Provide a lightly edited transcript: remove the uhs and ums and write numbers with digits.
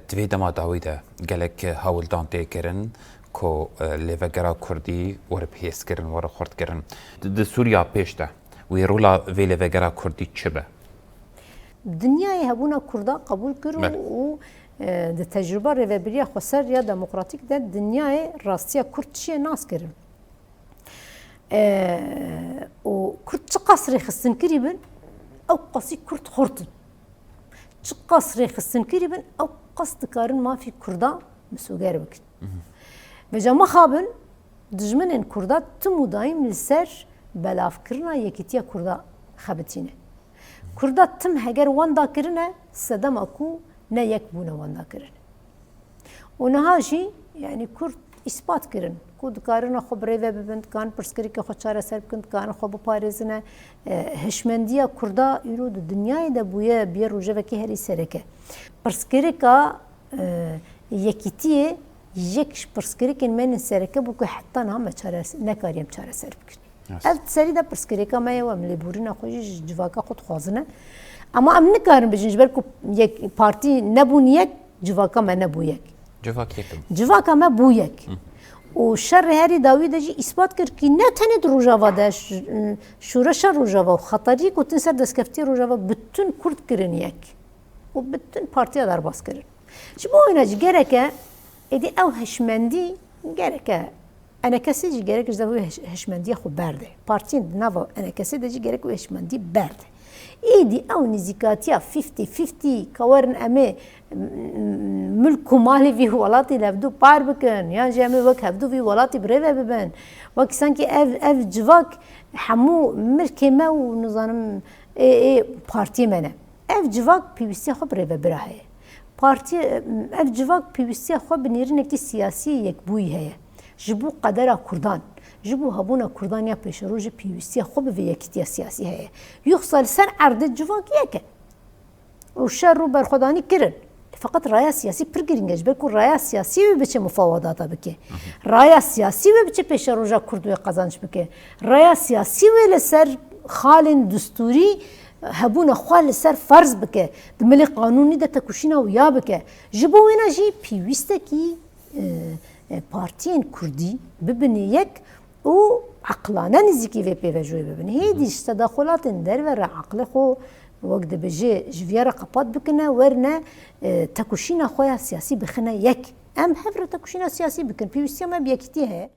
دوی دما داویده گلک هاولدان تکرن کو لیوگرا کردی ور پیس کرن ور خورد کرن د سوریا پیشته وی رولا وی لیوگرا کردی چه به دنیای هبونا کردا قبول کرد و د تجربه ریوبریا خسر یا دموکراتیک ده دنیای راستیا کرد چیه ناس کرن و کرد چه قصری خستن کری بن او قصی کرد خورتن چه قصری خستن کری بن او قصد کارن ما فی کردا مسوگر بکن و جمع خابن دجمنین کردا تمو دایم لسر بلاف کرنا یکیتیا کردا خبتینه کردا تم هگر واندا کرنه سدم اکو نه یک بونه واندا کرنه و نهاجی یعنی کرد اثبات کرن کود کارنا خب ریوه ببند کان پرسکری که خود چاره سر بکند کان خب پارزنه هشمندیا کردا ایرو د دنیای ده بویه بیر روزه وکی هری سرکه پرسکری که یکیتیه یک پرسکری که من سرکه بو که حتی نام چاره نکاریم چاره سر بکن اف سری ده پرسکری که ما و ملی بورین خویش جواکا خود خوازنه اما ام نکارم بجنج بر کو یک پارتی نبون یک جواکا ما نبو یک جواکا ما بو یک و شر هری داوید جی اثبات کرد که نه تنه روجاوا داش شورش روجاوا و خطری کو تنسر دسکفتی روجاوا بتون کرد کرن یک و بتون پارتیا در باز کرن چه بو اینا جی گرکه ادی او هشمندی گرکه انا کسی جی گرک جداوی هشمندی خو برده پارتین نوا انا کسی جی گرک و هشمندی برده ایدی او نزیکاتیا 50-50 کورن امه ملک و مالی وی ولاتی لبدو پار بکن یا جامعه وقت هبدو وی ولاتی بریوه ببن وقت سانکی اف جواک همو ملک ما و نظام پارتی منه اف جواک پیوستی خو بریوه براه پارتی اف جواک پیوستی خو بنیرن اکتی سیاسی یک بوی هه جبو قدر کردان جبو هبونا کردان یا پیش روز پیوستی خوب و یکیتی سیاسی هست. یخسال سر عرض جواکیه که و شر رو برخودانی کرد. فقط رای سیاسی پرگرینگش بکن رای سیاسی و بچه مفاوضات بکه. رای سیاسی و بچه پیش روز کردوی قزانش بکه. رای سیاسی و لسر خال دستوری هبونا خال لسر فرض بکه. دملی قانونی ده تکوشینا و یا بکه. جبو اینا جی پیوسته کی پارتین کردی ببینی یک و عقلانه نزدیکی و پیوجوی ببینی هیچ تداخلات در و عقل خو وقت بجی جویار قپات بکنه ورنه تکوشینا خویا سیاسی بخنه یک ام هفر تکوشینا سیاسی بکن پیوستی ما بیکتی ہے